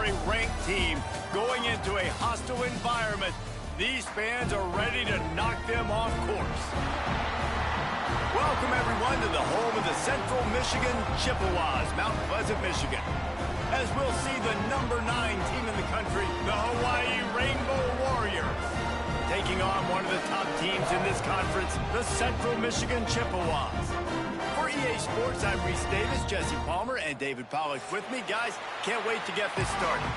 for a ranked team going into a hostile environment. These fans are ready to knock them off course. Welcome, everyone, to the home of the Central Michigan Chippewas, Mount Pleasant, Michigan. As we'll see the #9 team in the country, the Hawaii Rainbow Warriors, taking on one of the top teams in this conference, the Central Michigan Chippewas. For EA Sports, I'm Reese Davis, Jesse Palmer, and David Pollack with me. Guys, can't wait to get this started.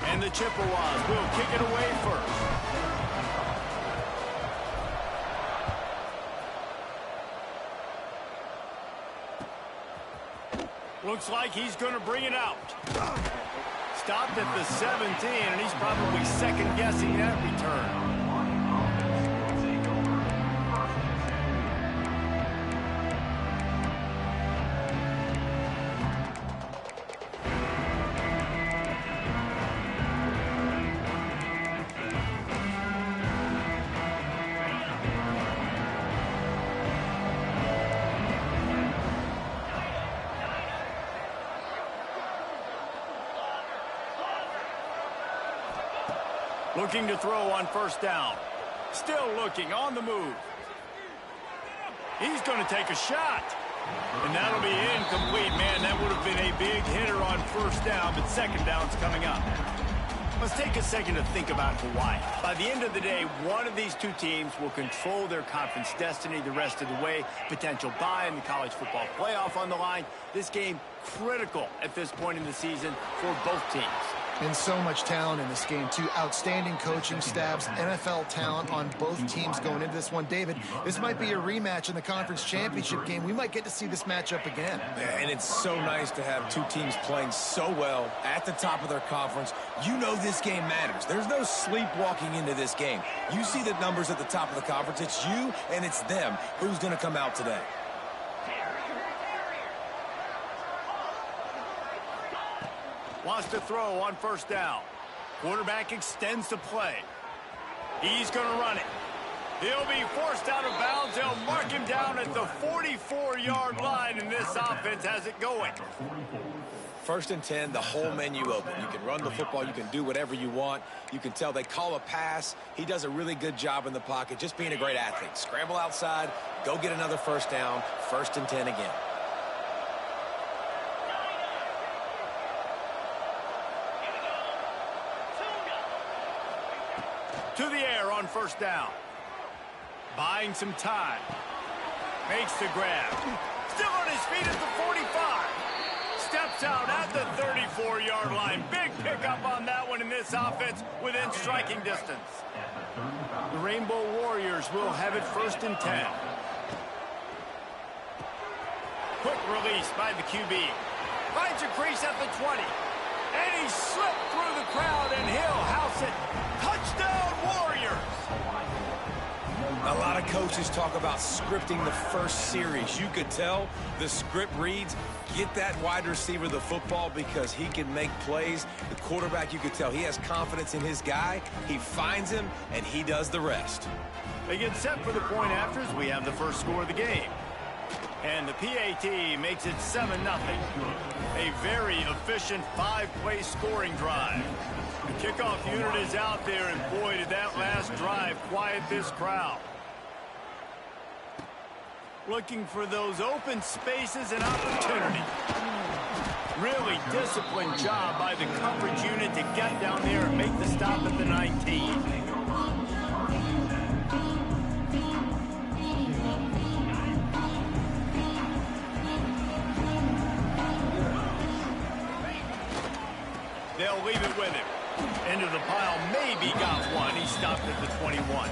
And the Chippewas will kick it away first. Looks like he's going to bring it out. Stopped at the 17, and he's probably second-guessing that return. Looking to throw on first down. Still looking, on the move. He's going to take a shot. And that'll be incomplete. Man, that would have been a big hitter on first down, but second down's coming up. Let's take a second to think about Hawaii. By the end of the day, one of these two teams will control their conference destiny the rest of the way. Potential bye in the college football playoff on the line. This game critical at this point in the season for both teams. And so much talent in this game, too. Outstanding coaching staffs, NFL talent on both teams going into this one. David, this might be a rematch in the conference championship game. We might get to see this matchup again. Yeah, and it's so nice to have two teams playing so well at the top of their conference. You know this game matters. There's no sleepwalking into this game. You see the numbers at the top of the conference. It's you and it's them. Who's going to come out today? Wants to throw on first down. Quarterback extends the play. He's going to run it. He'll be forced out of bounds. They'll mark him down at the 44-yard line, and this offense has it going. First and 10, the whole menu open. You can run the football. You can do whatever you want. You can tell they call a pass. He does a really good job in the pocket, just being a great athlete. Scramble outside, go get another first down, first and 10 again. To the air on first down. Buying some time. Makes the grab. Still on his feet at the 45. Steps out at the 34-yard line. Big pickup on that one in this offense within striking distance. The Rainbow Warriors will have it first and 10. Quick release by the QB. Finds a crease at the 20. And he slipped through the crowd, and he'll house it. Touchdown, Warriors! A lot of coaches talk about scripting the first series. You could tell the script reads, get that wide receiver the football because he can make plays. The quarterback, you could tell he has confidence in his guy. He finds him, and he does the rest. They get set for the point afters. We have the first score of the game. And the PAT makes it 7-0. A very efficient 5-play scoring drive. The kickoff unit is out there, and boy, did that last drive quiet this crowd. Looking for those open spaces and opportunity. Really disciplined job by the coverage unit to get down there and make the stop at the 19. They'll leave it with him. Into the pile, maybe got one. He stopped at the 21.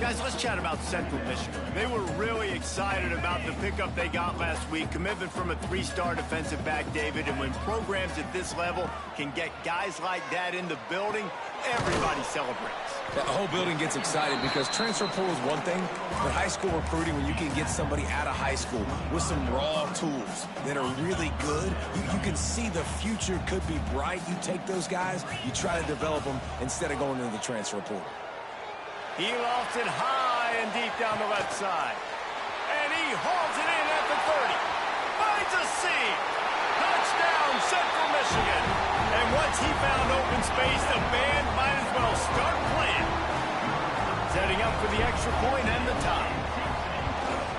Guys, let's chat about Central Michigan. They were really excited about the pickup they got last week. Commitment from a 3-star defensive back, David. And when programs at this level can get guys like that in the building, everybody celebrates. The whole building gets excited because transfer portal is one thing, but high school recruiting, when you can get somebody out of high school with some raw tools that are really good, you can see the future could be bright. You take those guys, you try to develop them instead of going into the transfer portal. He lofts it high and deep down the left side. And he hauls it in at the 30. Finds a received. Touchdown, Central Michigan. And once he found open space, the band might as well start playing. Setting up for the extra point and the tie.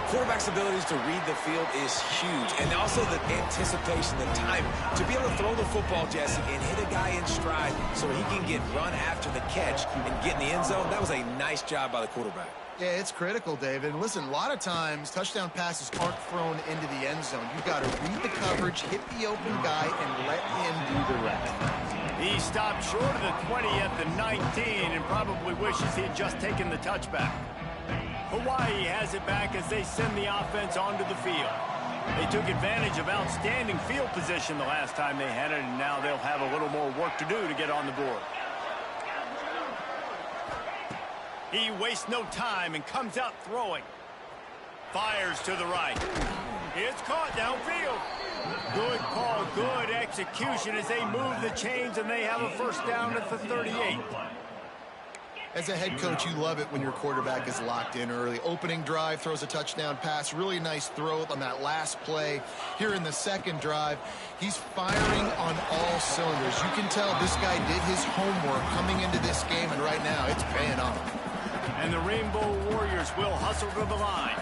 Quarterback's abilities to read the field is huge, and also the anticipation, the timing. To be able to throw the football, Jesse, and hit a guy in stride so he can get run after the catch and get in the end zone, that was a nice job by the quarterback. Yeah, it's critical, David. And listen, a lot of times touchdown passes aren't thrown into the end zone. You've got to read the coverage, hit the open guy, and let him do the rest. He stopped short of the 20 at the 19 and probably wishes he had just taken the touchback. Hawaii has it back as they send the offense onto the field. They took advantage of outstanding field position the last time they had it, and now they'll have a little more work to do to get on the board. He wastes no time and comes out throwing. Fires to the right. It's caught downfield. Good call, good execution as they move the chains, and they have a first down at the 38. As a head coach, you love it when your quarterback is locked in early. Opening drive, throws a touchdown pass. Really nice throw on that last play. Here in the second drive, he's firing on all cylinders. You can tell this guy did his homework coming into this game, and right now it's paying off. And the Rainbow Warriors will hustle to the line.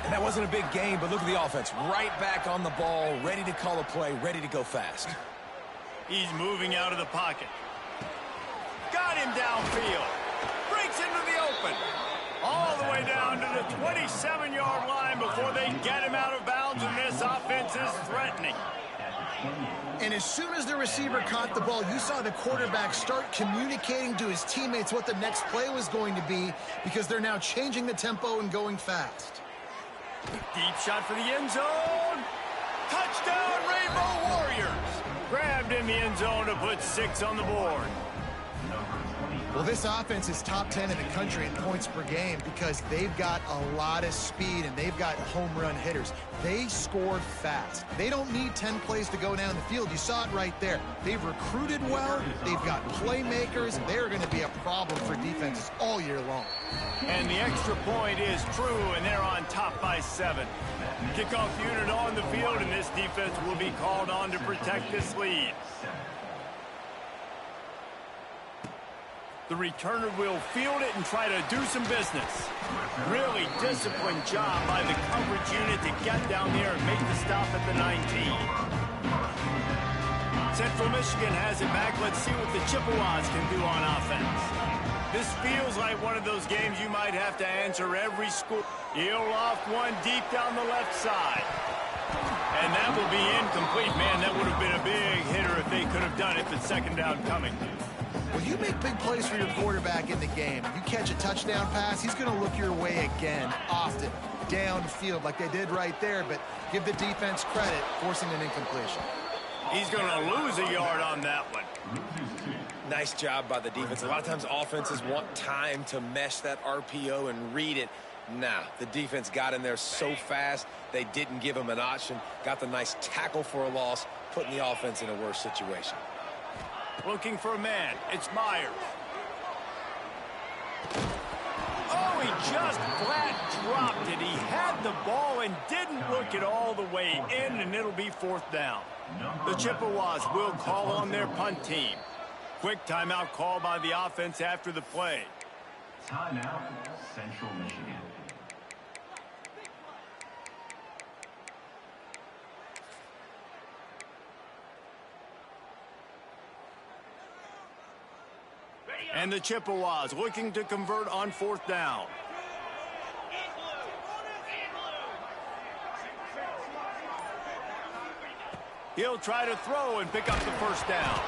And that wasn't a big game, but look at the offense. Right back on the ball, ready to call a play, ready to go fast. He's moving out of the pocket. Got him downfield. Breaks into the open. All the way down to the 27-yard line before they get him out of bounds, and this offense is threatening. And as soon as the receiver caught the ball, you saw the quarterback start communicating to his teammates what the next play was going to be, because they're now changing the tempo and going fast. Deep shot for the end zone. Touchdown, Rainbow Warriors. Grabbed in the end zone to put 6 on the board. Well, this offense is top 10 in the country in points per game because they've got a lot of speed and they've got home run hitters. They score fast. They don't need 10 plays to go down the field. You saw it right there. They've recruited well. They've got playmakers. They're going to be a problem for defenses all year long. And the extra point is true, and they're on top by 7. Kickoff unit on the field, and this defense will be called on to protect this lead. The returner will field it and try to do some business. Really disciplined job by the coverage unit to get down there and make the stop at the 19. Central Michigan has it back. Let's see what the Chippewas can do on offense. This feels like one of those games you might have to answer every score. He'll loft one deep down the left side. And that will be incomplete. Man, that would have been a big hitter if they could have done it, but second down coming. Well, you make big plays for your quarterback in the game. You catch a touchdown pass, he's going to look your way again, often, downfield like they did right there, but give the defense credit, forcing an incompletion. He's going to lose a yard on that one. Nice job by the defense. A lot of times offenses want time to mesh that RPO and read it. Nah, the defense got in there so fast, they didn't give him an option. Got the nice tackle for a loss, putting the offense in a worse situation. Looking for a man. It's Myers. Oh, he just flat dropped it. He had the ball and didn't look it all the way in, and it'll be fourth down. The Chippewas will call on their punt team. Quick timeout call by the offense after the play. Timeout, Central Michigan. And the Chippewas looking to convert on fourth down. He'll try to throw and pick up the first down.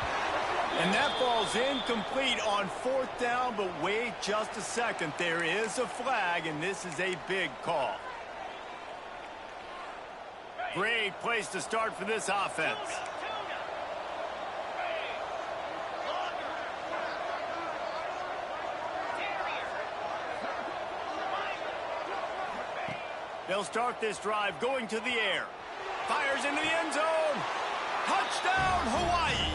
And that ball's incomplete on fourth down, but wait just a second. There is a flag, and this is a big call. Great place to start for this offense. They'll start this drive going to the air. Fires into the end zone. Touchdown, Hawaii.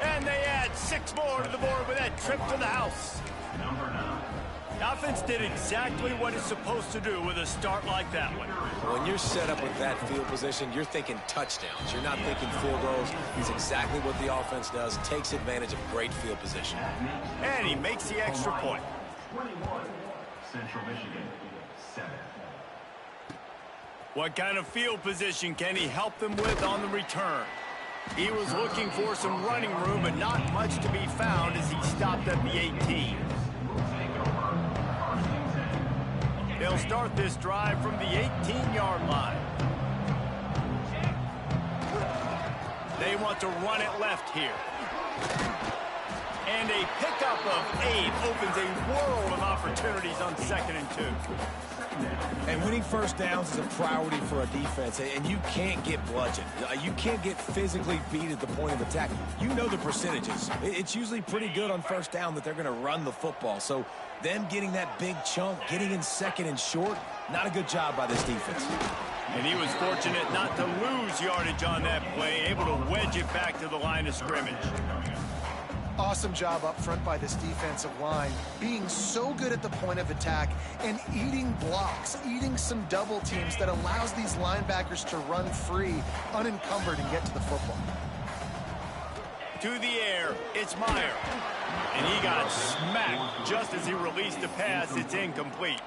And they add add 6 more to the board with that trip to the house. Number 9. The offense did exactly what it's supposed to do with a start like that one. When you're set up with that field position, you're thinking touchdowns. You're not thinking field goals. It's exactly what the offense does. Takes advantage of great field position. And he makes the extra point. 21. Central Michigan, 7. What kind of field position can he help them with on the return? He was looking for some running room, but not much to be found as he stopped at the 18. They'll start this drive from the 18-yard line. They want to run it left here. And a pickup of 8 opens a world of opportunities on 2nd and 2. And winning first downs is a priority for a defense, and you can't get bludgeoned. You can't get physically beat at the point of attack. You know the percentages. It's usually pretty good on first down that they're going to run the football. So them getting that big chunk, getting in 2nd and short, not a good job by this defense. And he was fortunate not to lose yardage on that play, able to wedge it back to the line of scrimmage. Awesome job up front by this defensive line, being so good at the point of attack and eating blocks, eating some double teams that allows these linebackers to run free, unencumbered, and get to the football. To the air, it's Meyer. And he got smacked just as he released the pass. It's incomplete.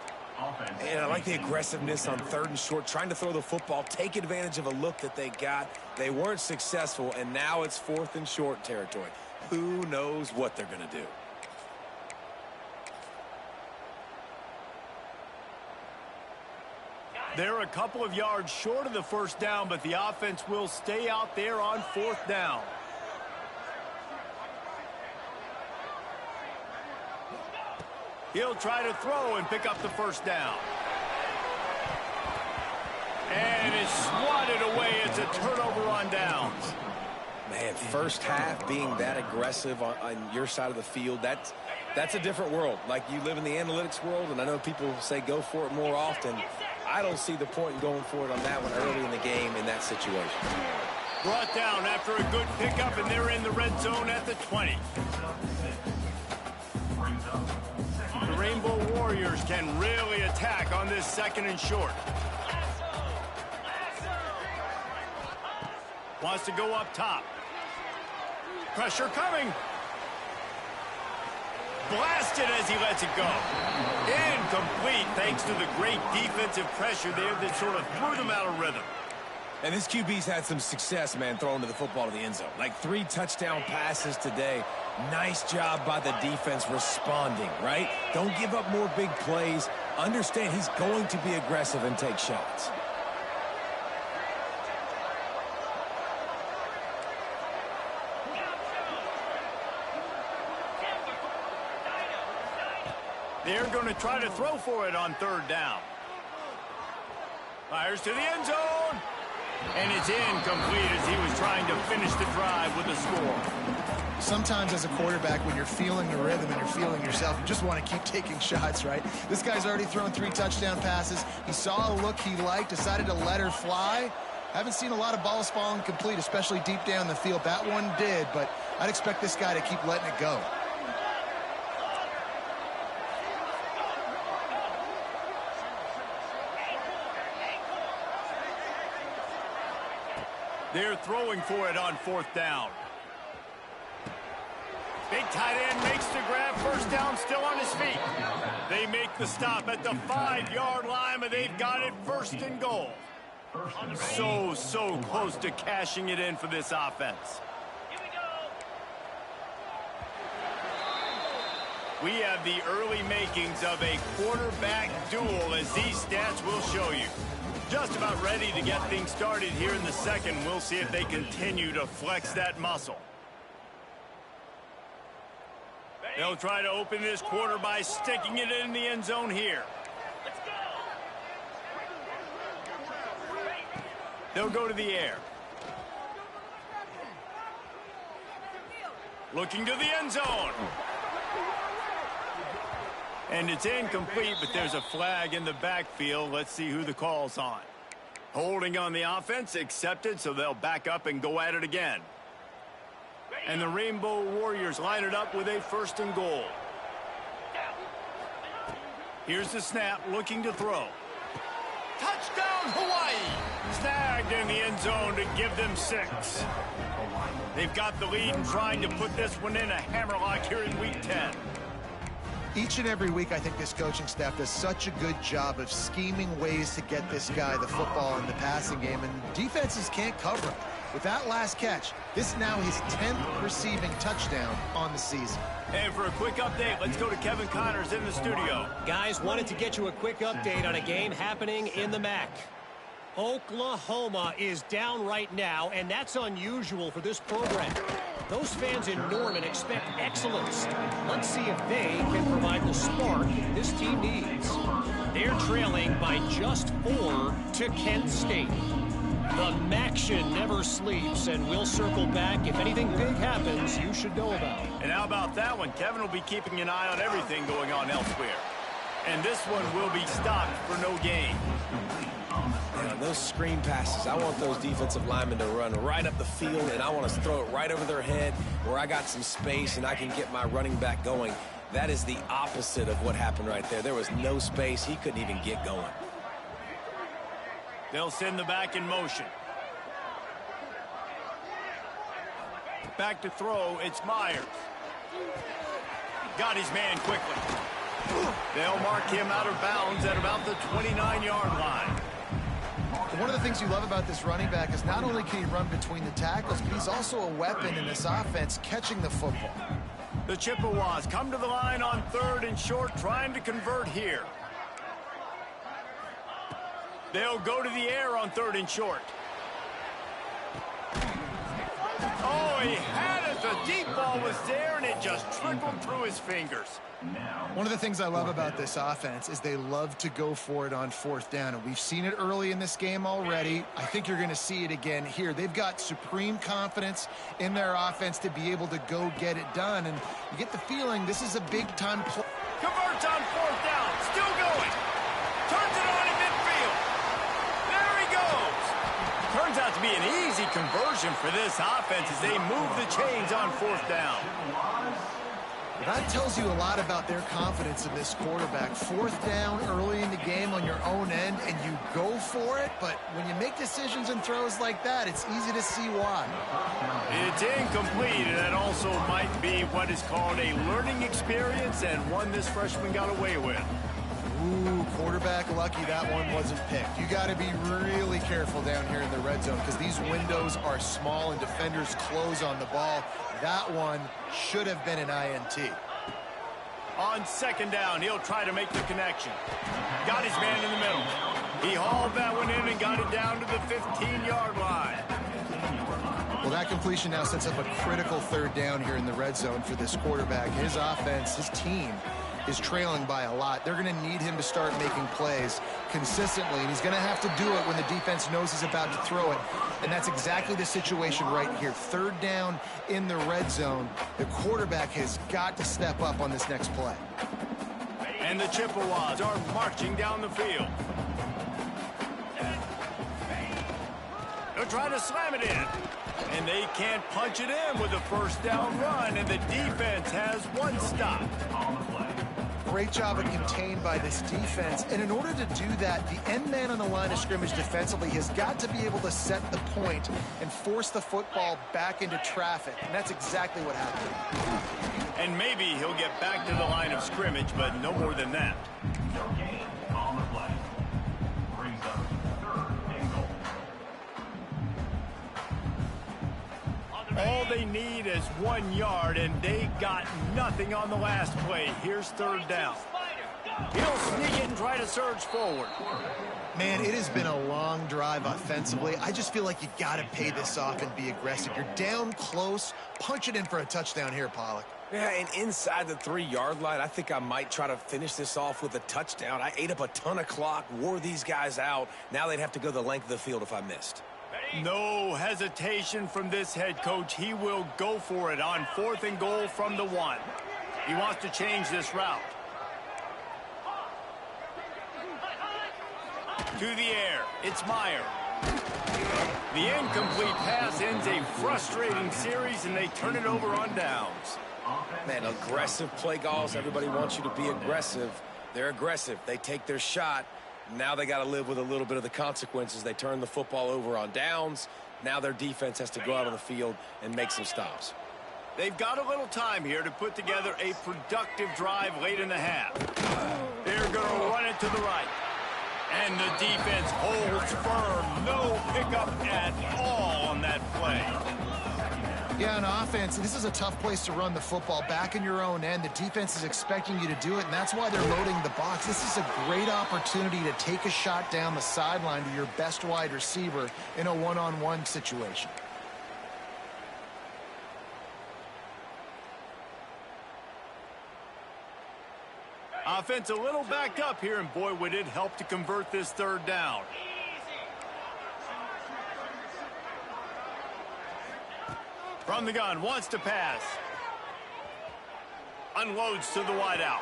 And I like the aggressiveness on 3rd and short, trying to throw the football, take advantage of a look that they got. They weren't successful, and now it's 4th and short territory. Who knows what they're going to do? They're a couple of yards short of the first down, but the offense will stay out there on 4th down. He'll try to throw and pick up the first down. And it's swatted away. It's a turnover on downs. Man, first half being that aggressive on your side of the field, that's a different world. Like, you live in the analytics world, and I know people say go for it more often. I don't see the point in going for it on that one early in the game in that situation. Brought down after a good pickup, and they're in the red zone at the 20. The Rainbow Warriors can really attack on this 2nd and short. Wants to go up top. Pressure coming. Blasted as he lets it go. Incomplete thanks to the great defensive pressure there that sort of threw them out of rhythm. And this QB's had some success, man, throwing to the football to the end zone. Like 3 touchdown passes today. Nice job by the defense responding, right? Don't give up more big plays. Understand he's going to be aggressive and take shots. They're going to try to throw for it on 3rd down. Fires to the end zone. And it's incomplete as he was trying to finish the drive with a score. Sometimes as a quarterback, when you're feeling the rhythm and you're feeling yourself, you just want to keep taking shots, right? This guy's already thrown 3 touchdown passes. He saw a look he liked, decided to let her fly. Haven't seen a lot of balls falling complete, especially deep down the field. That one did, but I'd expect this guy to keep letting it go. They're throwing for it on 4th down. Big tight end makes the grab. First down, still on his feet. They make the stop at the 5-yard line, but they've got it 1st and goal. So close to cashing it in for this offense. We have the early makings of a quarterback duel, as these stats will show you. Just about ready to get things started here in the 2nd. We'll see if they continue to flex that muscle. They'll try to open this quarter by sticking it in the end zone here. They'll go to the air. Looking to the end zone. And it's incomplete, but there's a flag in the backfield. Let's see who the call's on. Holding on the offense, accepted, so they'll back up and go at it again. And the Rainbow Warriors line it up with a 1st and goal. Here's the snap, looking to throw. Touchdown, Hawaii! Snagged in the end zone to give them 6. They've got the lead and trying to put this one in a hammerlock here in Week 10. Each and every week, I think this coaching staff does such a good job of scheming ways to get this guy the football in the passing game, and defenses can't cover him. With that last catch, this is now his 10th receiving touchdown on the season. And for a quick update, let's go to Kevin Connors in the studio. Guys, wanted to get you a quick update on a game happening in the MAC. Oklahoma is down right now, and that's unusual for this program. Those fans in Norman expect excellence. Let's see if they can provide the spark this team needs. They're trailing by just 4 to Kent State. The MACtion never sleeps, and we'll circle back. If anything big happens, you should know about it. And how about that one? Kevin will be keeping an eye on everything going on elsewhere. And this one will be stopped for no gain. Man, those screen passes, I want those defensive linemen to run right up the field, and I want to throw it right over their head where I got some space and I can get my running back going. That is the opposite of what happened right there. There was no space. He couldn't even get going. They'll send the back in motion. Back to throw, it's Myers. Got his man quickly. They'll mark him out of bounds at about the 29-yard line. One of the things you love about this running back is not only can he run between the tackles, but he's also a weapon in this offense catching the football. The Chippewas come to the line on 3rd and short, trying to convert here. They'll go to the air on 3rd and short. Oh, he had it. The deep ball was there, and it just trickled through his fingers. One of the things I love about this offense is they love to go for it on 4th down, and we've seen it early in this game already. I think you're going to see it again here. They've got supreme confidence in their offense to be able to go get it done, and you get the feeling this is a big-time play. Converts on 4th down, still going. Turns it on in midfield. There he goes. Turns out to be an easy conversion for this offense as they move the chains on 4th down. That tells you a lot about their confidence in this quarterback. 4th down early in the game on your own end, and you go for it, but when you make decisions and throws like that, it's easy to see why. It's incomplete, and that also might be what is called a learning experience, and one this freshman got away with. Ooh, quarterback lucky that one wasn't picked. You got to be really careful down here in the red zone because these windows are small and defenders close on the ball. That one should have been an INT. On 2nd down, he'll try to make the connection. Got his man in the middle. He hauled that one in and got it down to the 15-yard line. Well, that completion now sets up a critical 3rd down here in the red zone for this quarterback. His offense, his team, is trailing by a lot. They're going to need him to start making plays consistently, and he's going to have to do it when the defense knows he's about to throw it. And that's exactly the situation right here. 3rd down in the red zone. The quarterback has got to step up on this next play. And the Chippewas are marching down the field. They'll try to slam it in. And they can't punch it in with a 1st down run, and the defense has one stop. Great job of contained by this defense, and in order to do that, the end man on the line of scrimmage defensively has got to be able to set the point and force the football back into traffic, and that's exactly what happened. And maybe he'll get back to the line of scrimmage, but no more than that. No gain on the play. Brings up 3rd and goal. All they need is 1 yard, and they got nothing on the last play. Here's 3rd down. He'll sneak it and try to surge forward. Man, it has been a long drive offensively. I just feel like you got to pay this off and be aggressive. You're down close. Punch it in for a touchdown here, Pollock. Yeah, and inside the 3-yard line, I think I might try to finish this off with a touchdown. I ate up a ton of clock, wore these guys out. Now they'd have to go the length of the field if I missed. No hesitation from this head coach. He will go for it on 4th and goal from the 1. He wants to change this route. To the air. It's Meyer. The incomplete pass ends a frustrating series, and they turn it over on downs. Man, aggressive play calls. Everybody wants you to be aggressive. They're aggressive. They take their shot. Now they got to live with a little bit of the consequences. They turn the football over on downs. Now their defense has to go out on the field and make some stops. They've got a little time here to put together a productive drive late in the half. They're going to run it to the right. And the defense holds firm. No pickup at all on that play. Yeah, on offense, this is a tough place to run the football. Back in your own end, the defense is expecting you to do it, and that's why they're loading the box. This is a great opportunity to take a shot down the sideline to your best wide receiver in a one-on-one situation. Offense a little backed up here, and boy, would it help to convert this third down. From the gun, wants to pass. Unloads to the wideout.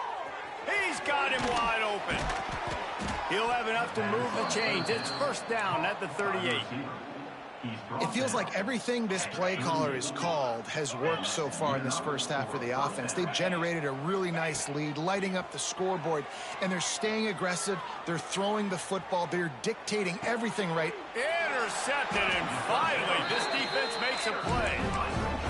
He's got him wide open. He'll have enough to move the chains. It's first down at the 38. It feels like everything this play caller has called has worked so far in this first half for the offense. They've generated a really nice lead, lighting up the scoreboard, and they're staying aggressive. They're throwing the football. They're dictating everything right. Intercepted, and finally, this defense makes a play.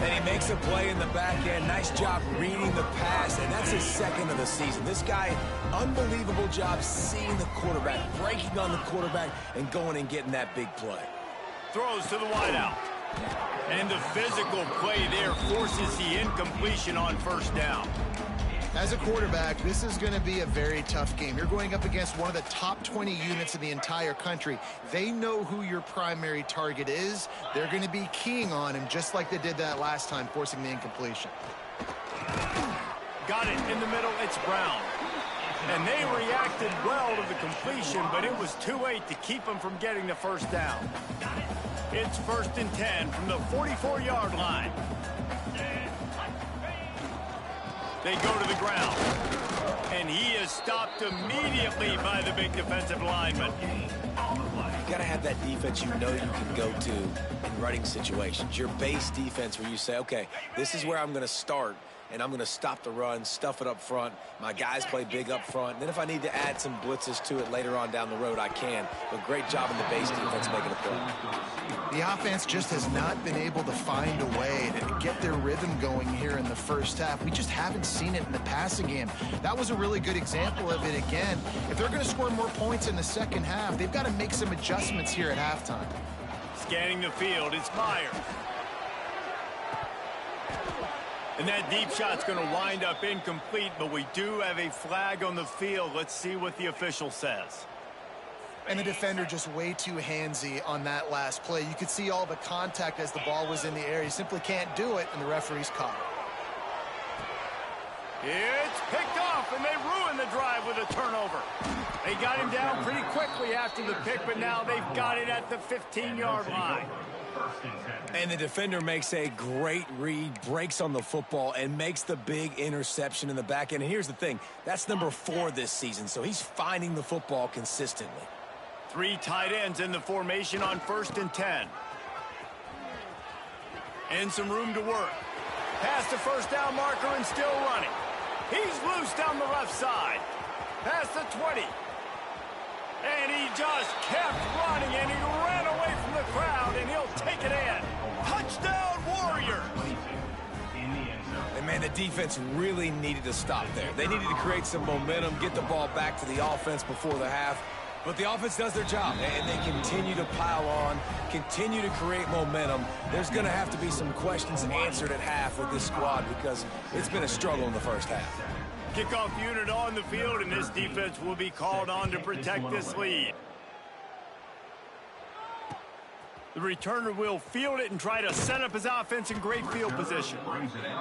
And he makes a play in the back end. Nice job reading the pass, and that's his second of the season. This guy, unbelievable job seeing the quarterback, breaking on the quarterback, and going and getting that big play. Throws to the wideout. And the physical play there forces the incompletion on first down. As a quarterback, this is going to be a very tough game. You're going up against one of the top 20 units in the entire country. They know who your primary target is. They're going to be keying on him just like they did that last time, forcing the incompletion. Got it in the middle. It's Brown. And they reacted well to the completion, but it was too late to keep them from getting the first down. It's 1st and 10 from the 44-yard line. They go to the ground. And he is stopped immediately by the big defensive lineman. You got to have that defense you know you can go to in running situations. Your base defense where you say, okay, this is where I'm going to start, and I'm going to stop the run, stuff it up front. My guys play big up front. Then if I need to add some blitzes to it later on down the road, I can. But great job in the base defense making a play. The offense just has not been able to find a way to get their rhythm going here in the first half. We just haven't seen it in the passing game. That was a really good example of it again. If they're going to score more points in the second half, they've got to make some adjustments here at halftime. Scanning the field, it's Myers. And that deep shot's going to wind up incomplete, but we do have a flag on the field. Let's see what the official says. And the defender just way too handsy on that last play. You could see all the contact as the ball was in the air. He simply can't do it, and the referee's caught it. It's picked off, and they ruin the drive with a turnover. They got him down pretty quickly after the pick, but now they've got it at the 15-yard line. And the defender makes a great read, breaks on the football, and makes the big interception in the back end. And here's the thing, that's number 4 this season, so he's finding the football consistently. 3 tight ends in the formation on 1st and 10. And some room to work. Past the first down marker and still running. He's loose down the left side. Past the 20. And he just kept running, and he ran away from the crowd, and he'll take it in. Touchdown, Warriors! And, man, the defense really needed to stop there. They needed to create some momentum, get the ball back to the offense before the half. But the offense does their job, and they continue to pile on, continue to create momentum. There's going to have to be some questions answered at half with this squad because it's been a struggle in the first half. Kickoff unit on the field, and this defense will be called on to protect this lead. The returner will field it and try to set up his offense in great field position.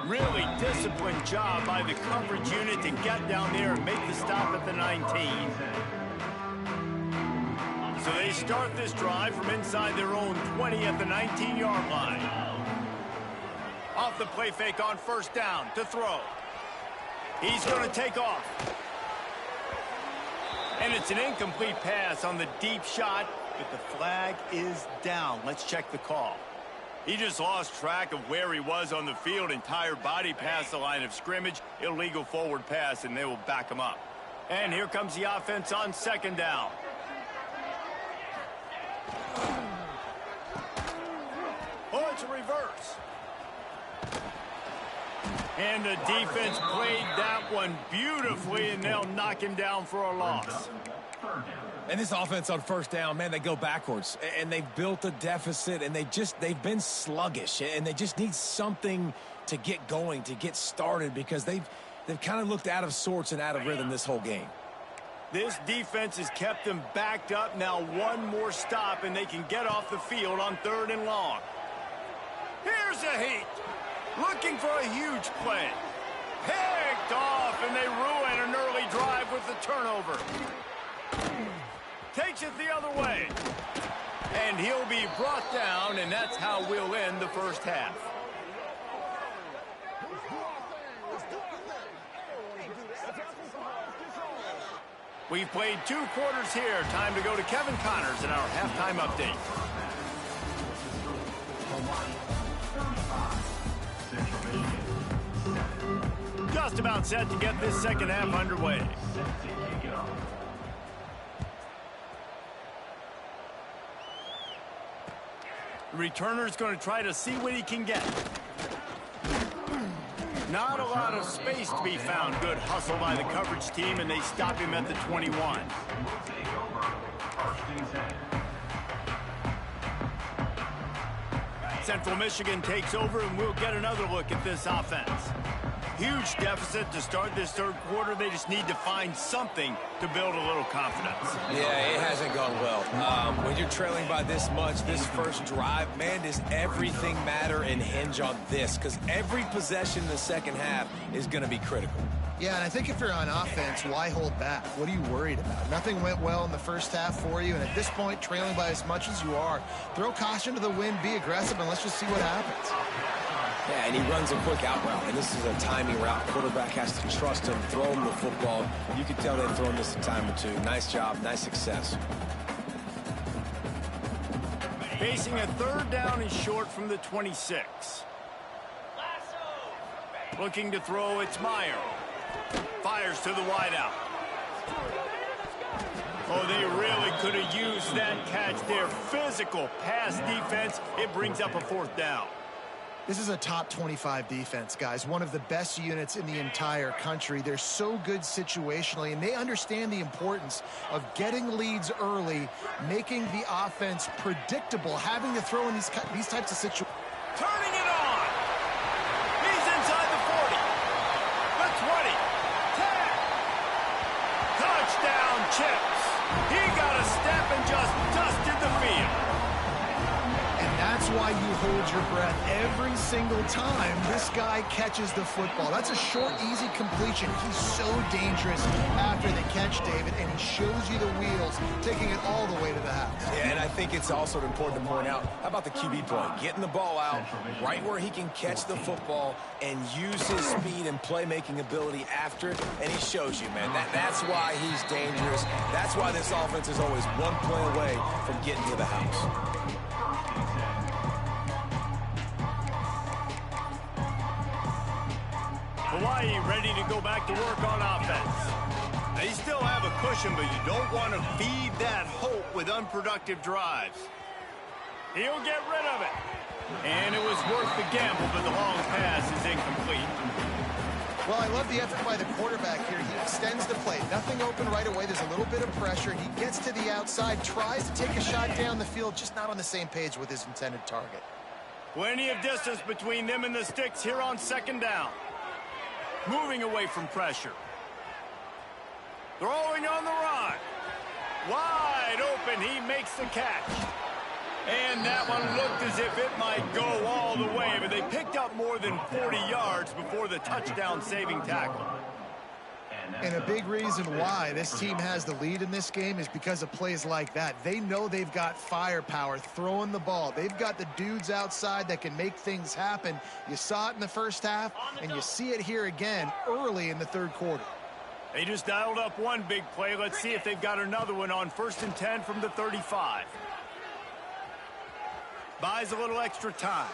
Really disciplined job by the coverage unit to get down there and make the stop at the 19. So they start this drive from inside their own 20 at the 19-yard line. Off the play fake on first down to throw. He's going to take off. And it's an incomplete pass on the deep shot. But the flag is down. Let's check the call. He just lost track of where he was on the field. Entire body past the line of scrimmage. Illegal forward pass, and they will back him up. And here comes the offense on second down. Oh, it's a reverse. And the defense played that one beautifully, and they'll knock him down for a loss. And this offense on first down, man, they go backwards. And they've built a deficit, and they've been sluggish. And they just need something to get going, to get started, because they've kind of looked out of sorts and out of rhythm this whole game. This defense has kept them backed up. Now one more stop, and they can get off the field on 3rd and long. Here's a heat. Looking for a huge play. Picked off, and they ruin an early drive with the turnover. Takes it the other way. And he'll be brought down, and that's how we'll end the first half. We've played 2 quarters here. Time to go to Kevin Connors in our halftime update. Just about set to get this second half underway. The returner's going to try to see what he can get. Not a lot of space to be found. Good hustle by the coverage team, and they stop him at the 21. Central Michigan takes over, and we'll get another look at this offense. Huge deficit to start this 3rd quarter. They just need to find something to build a little confidence. Yeah, it hasn't gone well. When you're trailing by this much, this first drive, man, does everything matter and hinge on this? Because every possession in the second half is going to be critical. Yeah, and I think if you're on offense, why hold back? What are you worried about? Nothing went well in the first half for you, and at this point, trailing by as much as you are, throw caution to the wind, be aggressive, and let's just see what happens. Yeah, and he runs a quick out route, and this is a timing route. Quarterback has to trust him, throw him the football. You can tell they've thrown this a time or 2. Nice job, nice success. Facing a 3rd down and short from the 26. Looking to throw, it's Meyer. Fires to the wideout. Oh, they really could have used that catch there. Physical pass defense. It brings up a 4th down. This is a top 25 defense, guys. One of the best units in the entire country. They're so good situationally, and they understand the importance of getting leads early, making the offense predictable, having to throw in these types of situations. Turning it on. He's inside the 40. The 20. 10. Touchdown, Chips. He got a step and just dusted the field. That's why you hold your breath every single time this guy catches the football. That's a short, easy completion. He's so dangerous after the catch, David, and he shows you the wheels, taking it all the way to the house. Yeah, and I think it's also important to point out, how about the QB play? Getting the ball out right where he can catch the football and use his speed and playmaking ability after it, and he shows you, man. That's why he's dangerous. That's why this offense is always one play away from getting to the house. Hawaii ready to go back to work on offense. They still have a cushion, but you don't want to feed that hope with unproductive drives. He'll get rid of it. And it was worth the gamble, but the long pass is incomplete. Well, I love the effort by the quarterback here. He extends the play. Nothing open right away. There's a little bit of pressure. He gets to the outside, tries to take a shot down the field, just not on the same page with his intended target. Plenty of distance between them and the sticks here on 2nd down. Moving away from pressure. Throwing on the run. Wide open, he makes the catch. And that one looked as if it might go all the way, but they picked up more than 40 yards before the touchdown-saving tackle. And a big reason why this team has the lead in this game is because of plays like that. They know they've got firepower throwing the ball. They've got the dudes outside that can make things happen. You saw it in the first half, and you see it here again early in the 3rd quarter. They just dialed up one big play. Let's see if they've got another one on 1st and 10 from the 35. Buys a little extra time.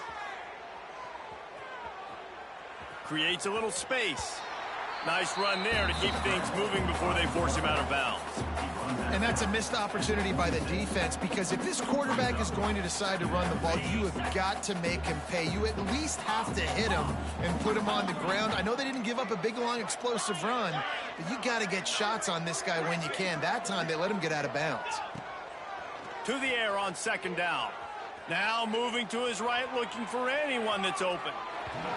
Creates a little space. Nice run there to keep things moving before they force him out of bounds. And that's a missed opportunity by the defense, because if this quarterback is going to decide to run the ball, you have got to make him pay. You at least have to hit him and put him on the ground. I know they didn't give up a big, long, explosive run, but you got to get shots on this guy when you can. That time, they let him get out of bounds. To the air on 2nd down. Now moving to his right, looking for anyone that's open.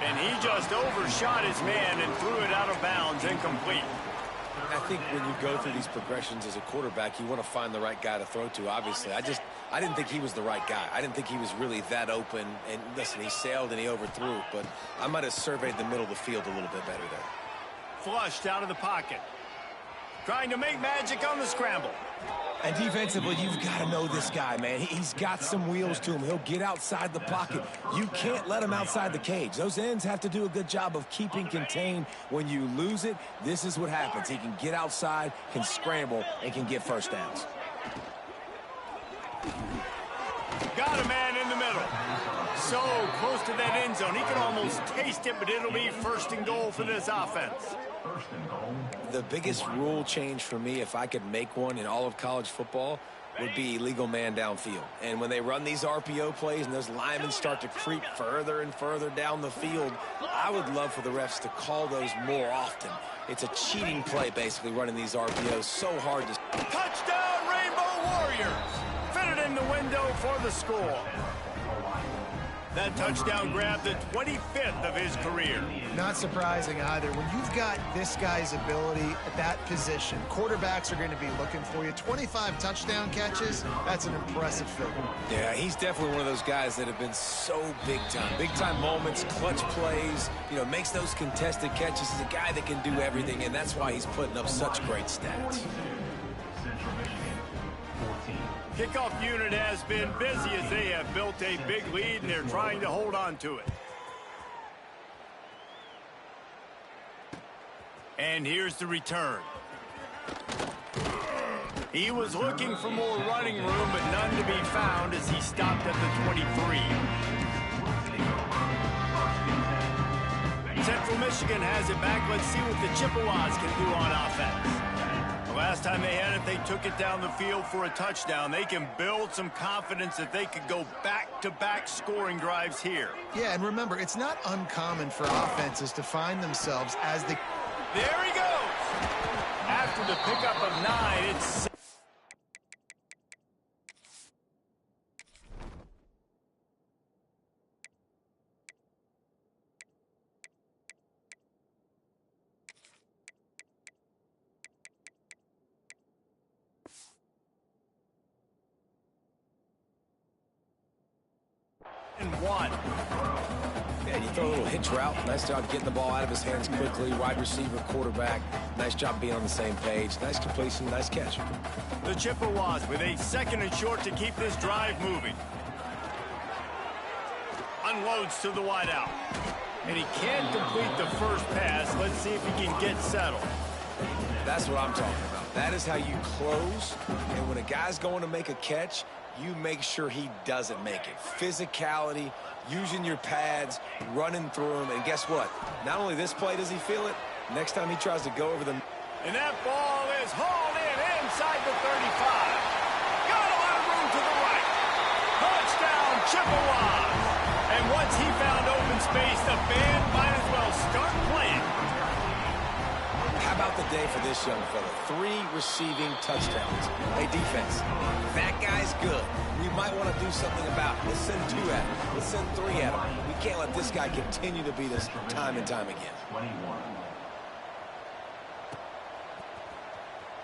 And he just overshot his man and threw it out of bounds, incomplete. I think when you go through these progressions as a quarterback, you want to find the right guy to throw to, obviously. I didn't think he was the right guy. I didn't think he was really that open. And listen, he sailed and he overthrew, but I might have surveyed the middle of the field a little bit better there. Flushed out of the pocket. Trying to make magic on the scramble. And defensively, you've got to know this guy, man. He's got some wheels to him. He'll get outside the pocket. You can't let him outside the cage. Those ends have to do a good job of keeping contained. When you lose it, this is what happens. He can get outside, can scramble, and can get first downs. Got a man in the middle. So close to that end zone. He can almost taste it, but it'll be 1st and goal for this offense. The biggest rule change for me, if I could make one in all of college football, would be illegal man downfield. And when they run these RPO plays and those linemen start to creep further and further down the field, I would love for the refs to call those more often. It's a cheating play, basically, running these RPOs. So hard to... Touchdown, Rainbow Warriors! Fitted in the window for the score. That touchdown grabbed the 25th of his career. Not surprising either. When you've got this guy's ability at that position, quarterbacks are going to be looking for you. 25 touchdown catches, that's an impressive figure. Yeah, he's definitely one of those guys that have been so big time. Big time moments, clutch plays, makes those contested catches. He's a guy that can do everything, and that's why he's putting up such great stats. Kickoff unit has been busy as they have built a big lead, and they're trying to hold on to it. And here's the return. He was looking for more running room, but none to be found as he stopped at the 23. Central Michigan has it back. Let's see what the Chippewas can do on offense. The last time they had it, they took it down the field for a touchdown. They can build some confidence that they could go back-to-back scoring drives here. Yeah, and remember, it's not uncommon for offenses to find themselves as the... There he goes! After the pickup of 9, it's... and 1. Yeah, you throw a little hitch route. Nice job getting the ball out of his hands quickly. Wide receiver, quarterback. Nice job being on the same page. Nice completion, nice catch. The Chippewas with a 2nd and short to keep this drive moving. Unloads to the wideout. And he can't complete the first pass. Let's see if he can get settled. That's what I'm talking about. That is how you close. And when a guy's going to make a catch, you make sure he doesn't make it. Physicality, using your pads, running through him. And guess what? Not only this play does he feel it, next time he tries to go over the... And that ball is hauled in inside the 35. Got a lot of room to the right. Touchdown, Chippewas. And once he found open space, the band might as well start playing. How about the day for this young fella? 3 receiving touchdowns. Hey, defense, that guy's good. We might want to do something about it. Let's send 2 at him. Let's send 3 at him. We can't let this guy continue to beat us time and time again.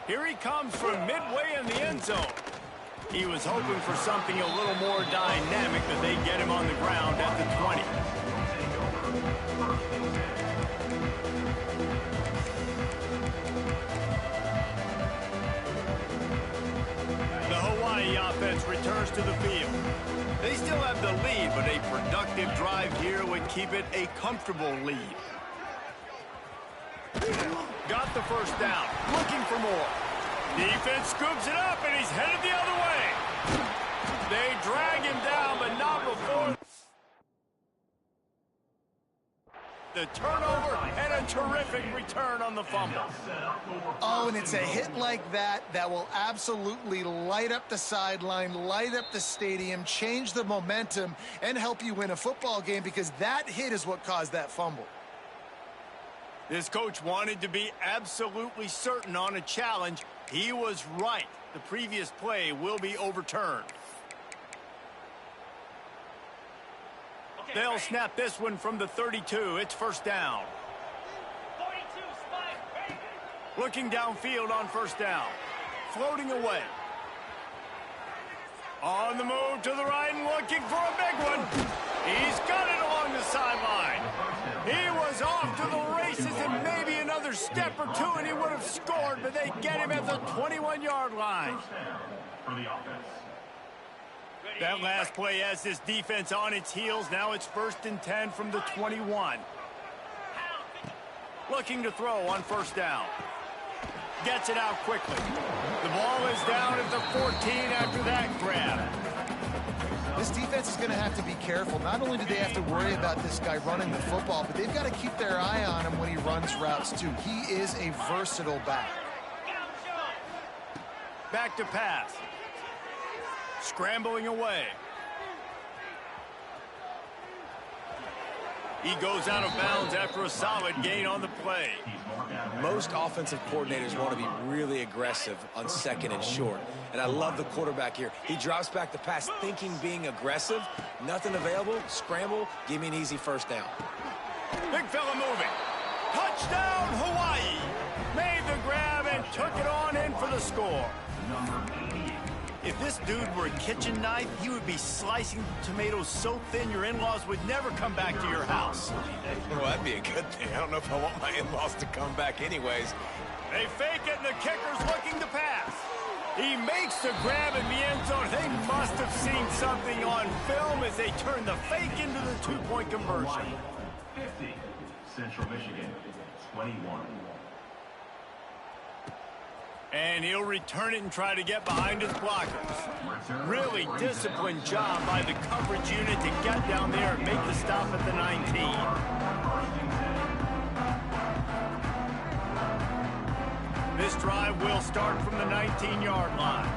Here he comes from midway in the end zone. He was hoping for something a little more dynamic, that they get him on the ground at the 20. The Hawaii offense returns to the field. They still have the lead, but a productive drive here would keep it a comfortable lead. Got the first down. Looking for more. Defense scoops it up, and he's headed the other way. They drag him down, but not before the turnover and a terrific return on the fumble. Oh, and it's a hit like that that will absolutely light up the sideline, light up the stadium, change the momentum, and help you win a football game, because that hit is what caused that fumble. This coach wanted to be absolutely certain on a challenge. He was right. The previous play will be overturned. They'll snap this one from the 32. It's first down. Looking downfield on first down. Floating away. On the move to the right and looking for a big one. He's got it along the sideline. He was off to the races, and maybe another step or two and he would have scored, but they get him at the 21-yard line. That last play has this defense on its heels. Now it's 1st and 10 from the 21. Looking to throw on first down. Gets it out quickly. The ball is down at the 14 after that grab. This defense is going to have to be careful. Not only do they have to worry about this guy running the football, but they've got to keep their eye on him when he runs routes too. He is a versatile back. Back to pass. Scrambling away. He goes out of bounds after a solid gain on the play. Most offensive coordinators want to be really aggressive on 2nd and short. And I love the quarterback here. He drops back the pass thinking being aggressive. Nothing available. Scramble. Give me an easy first down. Big fella moving. Touchdown, Hawaii. Made the grab and took it on in for the score. If this dude were a kitchen knife, he would be slicing tomatoes so thin your in-laws would never come back to your house. Well, that'd be a good thing. I don't know if I want my in-laws to come back anyways. They fake it, and the kicker's looking to pass. He makes the grab in the end zone. They must have seen something on film as they turn the fake into the two-point conversion. 50, Central Michigan, 21. And he'll return it and try to get behind his blockers. Really disciplined job by the coverage unit to get down there and make the stop at the 19. This drive will start from the 19-yard line.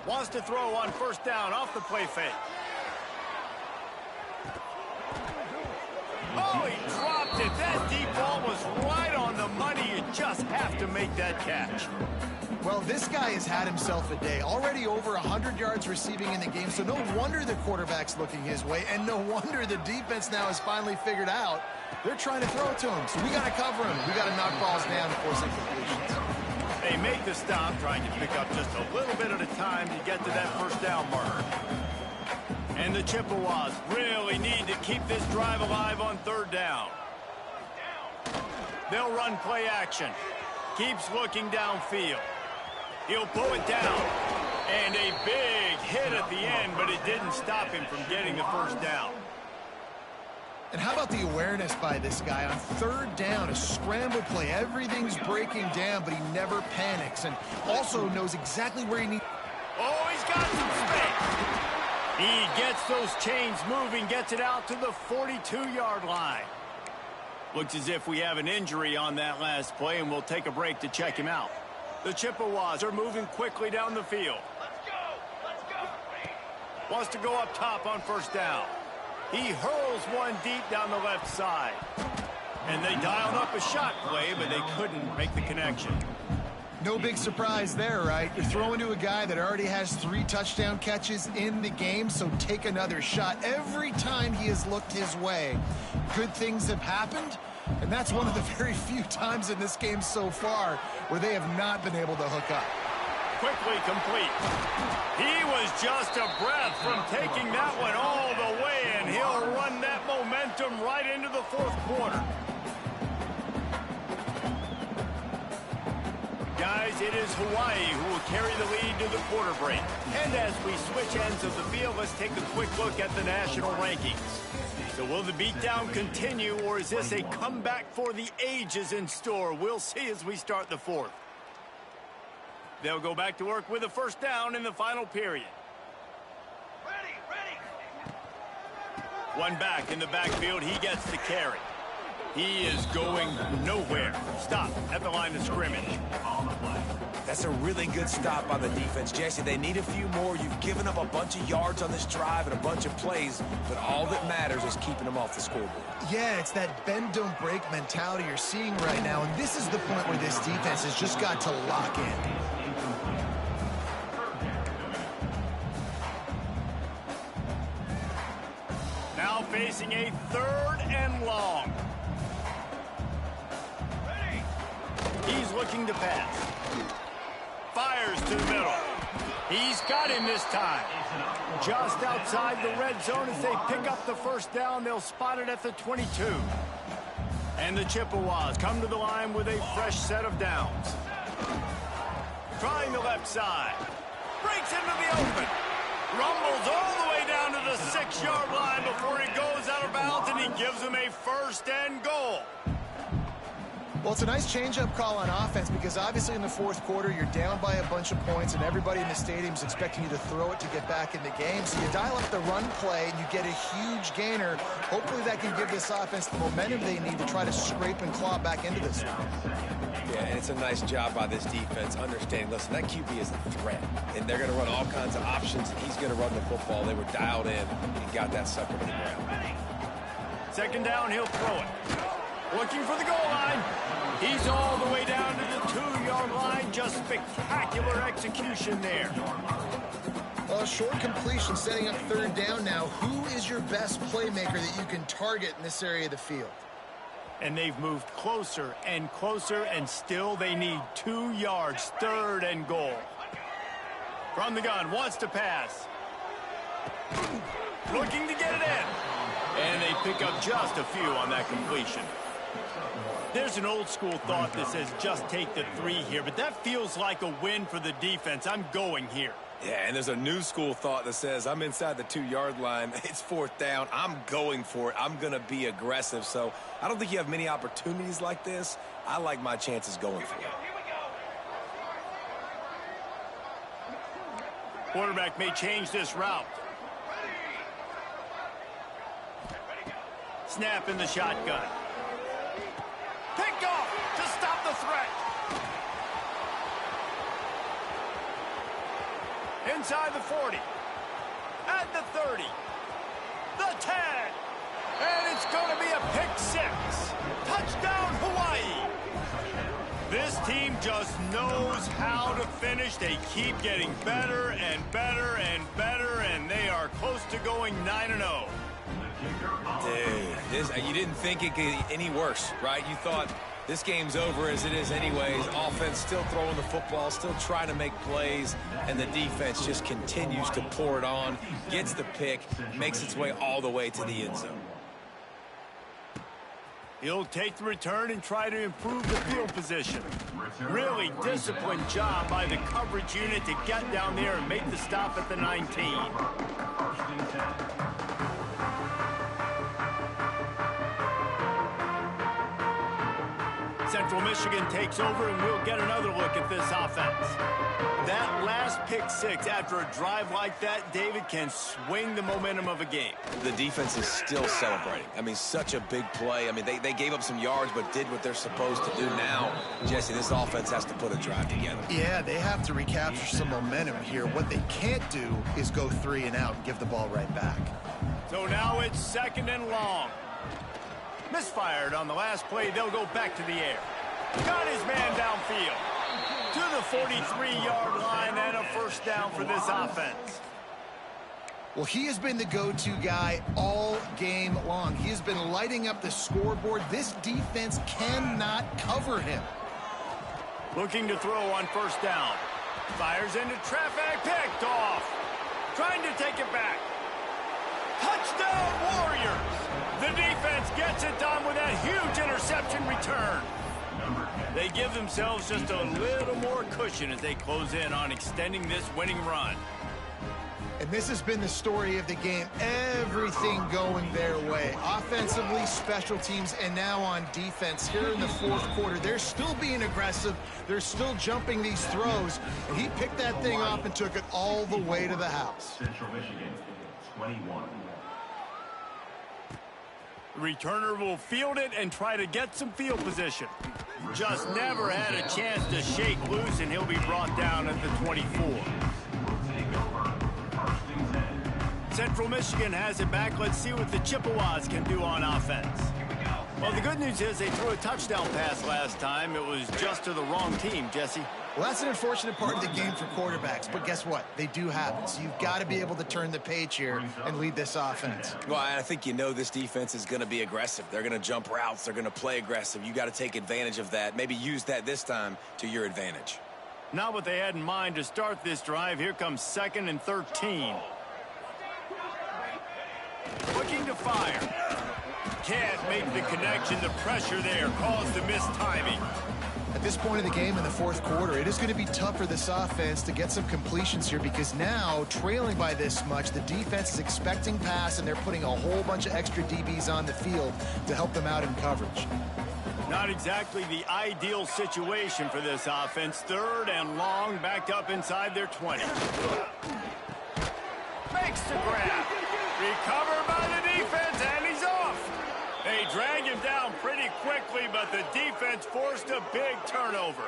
Wants to throw on first down off the play fake. Oh, he dropped it. That deep ball was right on the money. You just have to make that catch. Well, this guy has had himself a day. Already over 100 yards receiving in the game, so no wonder the quarterback's looking his way, and no wonder the defense now has finally figured out they're trying to throw it to him. So we got to cover him. We got to knock balls down and force incompletions. They make the stop, trying to pick up just a little bit at a time to get to that first down mark. And the Chippewas really need to keep this drive alive on third down. They'll run play action. Keeps looking downfield. He'll pull it down. And a big hit at the end, but it didn't stop him from getting the first down. And how about the awareness by this guy on third down, a scramble play. Everything's breaking down, but he never panics and also knows exactly where he needs. Oh, he's got some space. He gets those chains moving, gets it out to the 42-yard line. Looks as if we have an injury on that last play, and we'll take a break to check him out. The Chippewas are moving quickly down the field. Let's go. Wants to go up top on first down. He hurls one deep down the left side. And they dialed up a shot play, but they couldn't make the connection. No big surprise there, right? You're throwing to a guy that already has 3 touchdown catches in the game, so take another shot. Every time he has looked his way, good things have happened, and that's one of the very few times in this game so far where they have not been able to hook up. Quickly complete. He was just a breath from taking that one all the way, and he'll run that momentum right into the fourth quarter. Guys, it is Hawaii who will carry the lead to the quarter break. And as we switch ends of the field, let's take a quick look at the national rankings. So will the beatdown continue, or is this a comeback for the ages in store? We'll see as we start the fourth. They'll go back to work with a first down in the final period. One back in the backfield. He gets the carry. He is going nowhere. Stop at the line of scrimmage. That's a really good stop by the defense. Jesse, they need a few more. You've given up a bunch of yards on this drive and a bunch of plays, but all that matters is keeping them off the scoreboard. Yeah, it's that bend, don't break mentality you're seeing right now, and this is the point where this defense has just got to lock in. Now facing a 3rd and long. He's looking to pass. Fires to the middle. He's got him this time. Just outside the red zone as they pick up the first down. They'll spot it at the 22. And the Chippewas come to the line with a fresh set of downs. Trying the left side. Breaks into the open. Rumbles all the way down to the 6-yard line before he goes out of bounds, and he gives them a 1st and goal. Well, it's a nice change-up call on offense because obviously in the fourth quarter you're down by a bunch of points and everybody in the stadium is expecting you to throw it to get back in the game. So you dial up the run play and you get a huge gainer. Hopefully that can give this offense the momentum they need to try to scrape and claw back into this one. Yeah, and it's a nice job by this defense understanding, listen, that QB is a threat, and they're going to run all kinds of options, and he's going to run the football. They were dialed in and got that sucker to the ground. 2nd down, he'll throw it. Looking for the goal line. He's all the way down to the 2-yard line. Just spectacular execution there. Well, short completion setting up 3rd down now. Who is your best playmaker that you can target in this area of the field? And they've moved closer and closer, and still they need 2 yards. 3rd and goal. From the gun, wants to pass. Looking to get it in. And they pick up just a few on that completion. There's an old school thought that says just take the 3 here, but that feels like a win for the defense. I'm going here. Yeah, and there's a new school thought that says I'm inside the 2-yard line. It's 4th down. I'm going for it. I'm going to be aggressive. So I don't think you have many opportunities like this. I like my chances going for it. Quarterback may change this route. Snap in the shotgun. Picked off to stop the threat. Inside the 40. At the 30. The 10. And it's going to be a pick 6. Touchdown, Hawaii. This team just knows how to finish. They keep getting better and better and better, and they are close to going 9-0. Dude, you didn't think it could get any worse, right? You thought this game's over as it is anyways. Offense still throwing the football, still trying to make plays, and the defense just continues to pour it on, gets the pick, makes its way all the way to the end zone. He'll take the return and try to improve the field position. Really disciplined job by the coverage unit to get down there and make the stop at the 19. Central Michigan takes over, and we'll get another look at this offense. That last pick 6 after a drive like that, David, can swing the momentum of a game. The defense is still celebrating. I mean, such a big play. I mean, they gave up some yards but did what they're supposed to do. Now, Jesse, this offense has to put a drive together. Yeah, they have to recapture some momentum here. What they can't do is go 3 and out and give the ball right back. So now it's 2nd and long. Misfired on the last play. They'll go back to the air. Got his man downfield. To the 43-yard line and a first down for this offense. Well, he has been the go-to guy all game long. He has been lighting up the scoreboard. This defense cannot cover him. Looking to throw on first down. Fires into traffic. Picked off. Trying to take it back. Touchdown, Warriors! The defense gets it done with that huge interception return. Number 10. They give themselves just a little more cushion as they close in on extending this winning run. And this has been the story of the game. Everything going their way. Offensively, special teams, and now on defense. Here in the fourth quarter, they're still being aggressive. They're still jumping these throws. And he picked that thing up and took it all the way to the house. Central Michigan, 21. The returner will field it and try to get some field position. Just never had a chance to shake loose, and he'll be brought down at the 24. Central Michigan has it back. Let's see what the Chippewas can do on offense. Well, the good news is they threw a touchdown pass last time. It was just to the wrong team, Jesse. Well, that's an unfortunate part of the game for quarterbacks, but guess what? They do happen. So you've got to be able to turn the page here and lead this offense. Well, I think you know this defense is going to be aggressive. They're going to jump routes. They're going to play aggressive. You got to take advantage of that. Maybe use that this time to your advantage. Not what they had in mind to start this drive. Here comes 2nd and 13. Looking to fire. Can't make the connection. The pressure there caused the mistiming. At this point in the game in the fourth quarter, it is going to be tough for this offense to get some completions here because now, trailing by this much, the defense is expecting pass, and they're putting a whole bunch of extra DBs on the field to help them out in coverage. Not exactly the ideal situation for this offense. 3rd and long, backed up inside their 20. Makes the grab. Recovered by the defense, and he's off. They drag him down pretty quickly, but the defense forced a big turnover.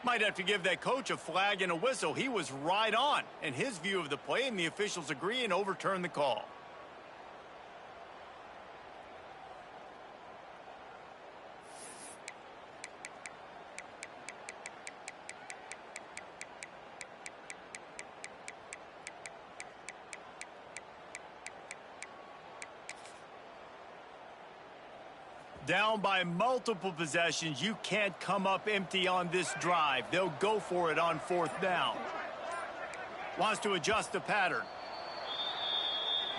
Might have to give that coach a flag and a whistle. He was right on in his view of the play, and the officials agree and overturn the call. Down by multiple possessions, you can't come up empty on this drive. They'll go for it on 4th down. Wants to adjust the pattern.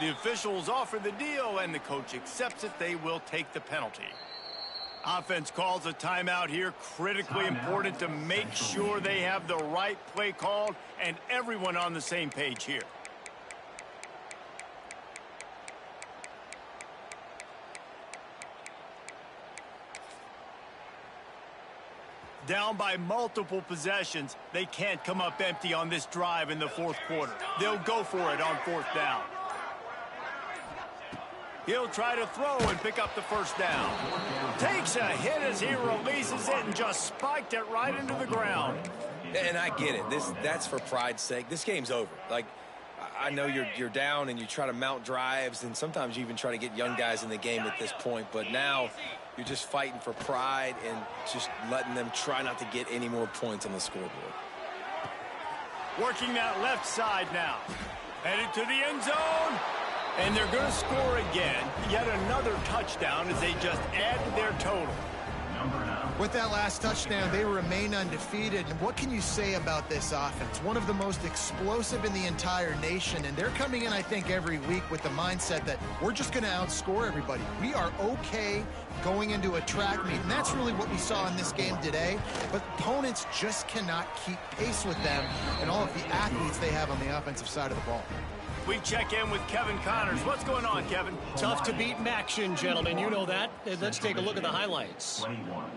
The officials offer the deal, and the coach accepts it. They will take the penalty. Offense calls a timeout here. Critically important to make sure they have the right play called and everyone on the same page here. Down by multiple possessions, they can't come up empty on this drive in the fourth quarter. They'll go for it on 4th down. He'll try to throw and pick up the 1st down. Takes a hit as he releases it and just spiked it right into the ground. And I get it. That's for pride's sake. This game's over. Like, I know you're down and you try to mount drives, and sometimes you even try to get young guys in the game at this point. But now you're just fighting for pride and just letting them try not to get any more points on the scoreboard. Working that left side now. Headed to the end zone. And they're going to score again. Yet another touchdown as they just add to their total. With that last touchdown, they remain undefeated. And what can you say about this offense? One of the most explosive in the entire nation. And they're coming in, I think, every week with the mindset that we're just going to outscore everybody. We are okay going into a track meet. And that's really what we saw in this game today. But opponents just cannot keep pace with them and all of the athletes they have on the offensive side of the ball. We check in with Kevin Connors. What's going on, Kevin? Tough to beat in action, gentlemen. You know that. Let's take a look at the highlights.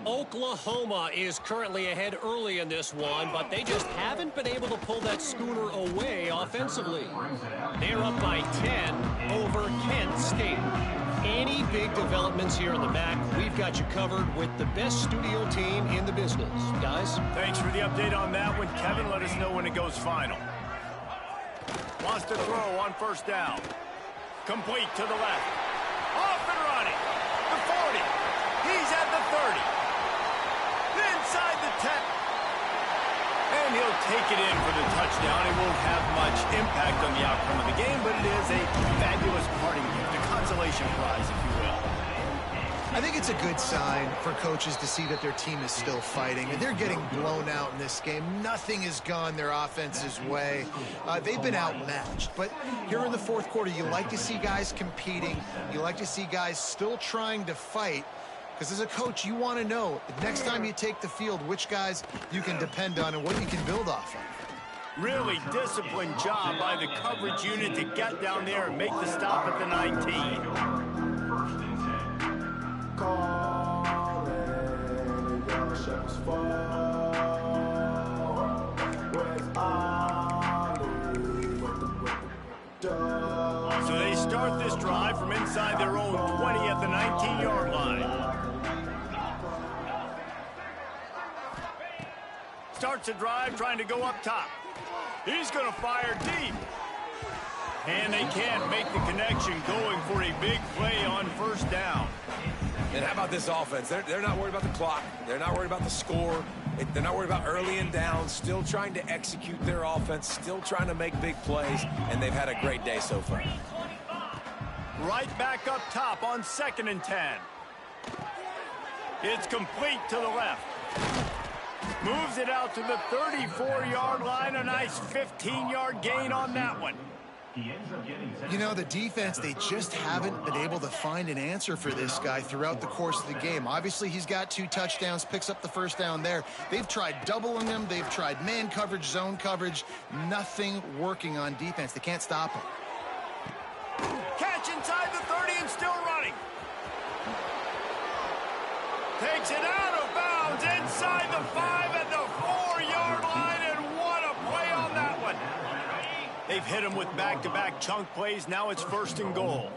Oklahoma is currently ahead early in this one, but they just haven't been able to pull that schooner away offensively. They're up by 10 over Kent State. Any big developments here in the back, we've got you covered with the best studio team in the business. Guys? Thanks for the update on that one, Kevin. Let us know when it goes final. Wants to throw on 1st down. Complete to the left. Off and running. The 40. He's at the 30. Inside the 10. And he'll take it in for the touchdown. touchdown. It won't have much impact on the outcome of the game, but it is a fabulous parting gift, a consolation prize, if you will. I think it's a good sign for coaches to see that their team is still fighting. And they're getting blown out in this game. Nothing has gone their offense's way. They've been outmatched. But here in the fourth quarter, you like to see guys competing. You like to see guys still trying to fight. Because as a coach, you want to know, the next time you take the field, which guys you can depend on and what you can build off of. Really disciplined job by the coverage unit to get down there and make the stop at the 19. So they start this drive from inside their own 20 at the 19-yard line. Starts a drive trying to go up top. He's going to fire deep. And they can't make the connection, going for a big play on first down. And how about this offense? They're not worried about the clock. They're not worried about the score. They're not worried about early and down. Still trying to execute their offense. Still trying to make big plays. And they've had a great day so far. Right back up top on 2nd and 10. It's complete to the left. Moves it out to the 34-yard line. A nice 15-yard gain on that one. You know, the defense, they just haven't been able to find an answer for this guy throughout the course of the game. Obviously, he's got 2 touchdowns, picks up the first down there. They've tried doubling him. They've tried man coverage, zone coverage. Nothing working on defense. They can't stop him. Catch inside the 30 and still running. Takes it out of bounds inside the 5 at the 4-yard line, and what a play on that one. They've hit him with back-to-back chunk plays. Now it's 1st and goal.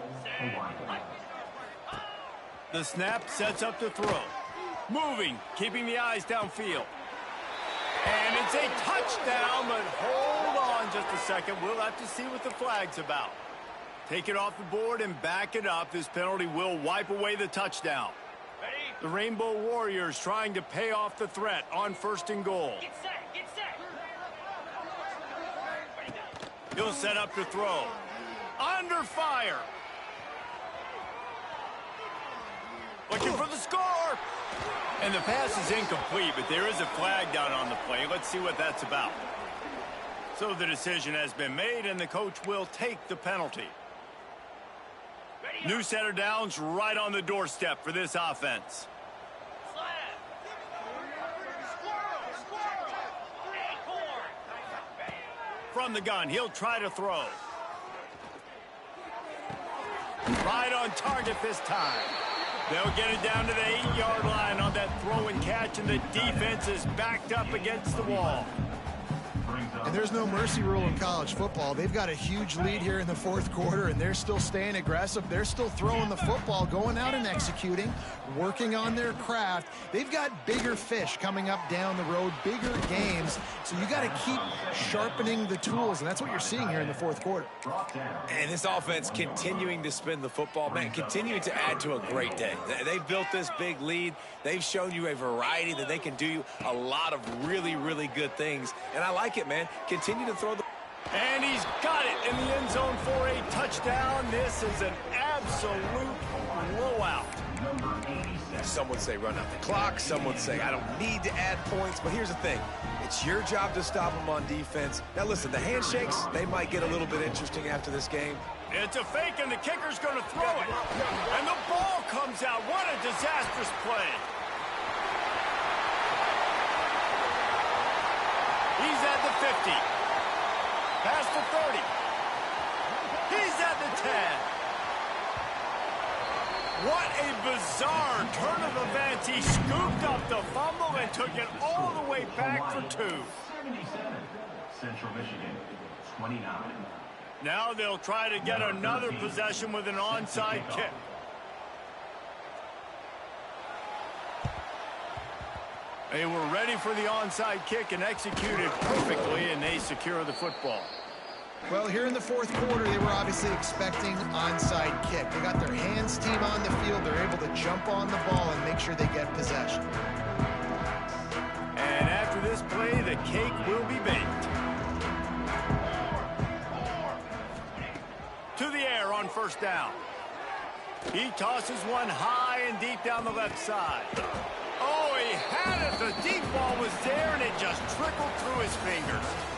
The snap sets up to throw. Moving, keeping the eyes downfield. And it's a touchdown, but hold on just a second. We'll have to see what the flag's about. Take it off the board and back it up. This penalty will wipe away the touchdown. The Rainbow Warriors trying to pay off the threat on 1st and goal. Get set, get set. He'll set up to throw. Under fire. Looking for the score. And the pass is incomplete, but there is a flag down on the play. Let's see what that's about. So the decision has been made, and the coach will take the penalty. New set of downs right on the doorstep for this offense. From the gun, he'll try to throw. Right on target this time. They'll get it down to the 8-yard line on that throw and catch, and the defense is backed up against the wall. And there's no mercy rule in college football. They've got a huge lead here in the fourth quarter, and they're still staying aggressive. They're still throwing the football, going out and executing, working on their craft. They've got bigger fish coming up down the road, bigger games. So you got to keep sharpening the tools, and that's what you're seeing here in the fourth quarter. And this offense continuing to spin the football, man, continuing to add to a great day. They've built this big lead. They've shown you a variety that they can do a lot of really, really good things. And I like it, man. Continue to throw the... And he's got it in the end zone for a touchdown. This is an absolute blowout. Some would say run out the clock. Some would say I don't need to add points. But here's the thing. It's your job to stop them on defense. Now, listen, the handshakes, they might get a little bit interesting after this game. It's a fake, and the kicker's going to throw it. And the ball comes out. What a disastrous play. He's at the 50. Past the 30. He's at the 10. What a bizarre turn of events. He scooped up the fumble and took it all the way back for 2. 77. Central Michigan, 29. Now they'll try to get another possession with an onside kick. They were ready for the onside kick and executed perfectly, and they secure the football. Well, here in the fourth quarter, they were obviously expecting onside kick. They got their hands team on the field. They're able to jump on the ball and make sure they get possession. And after this play, the cake will be baked. on first down. He tosses one high and deep down the left side. Oh, he had it. The deep ball was there, and it just trickled through his fingers.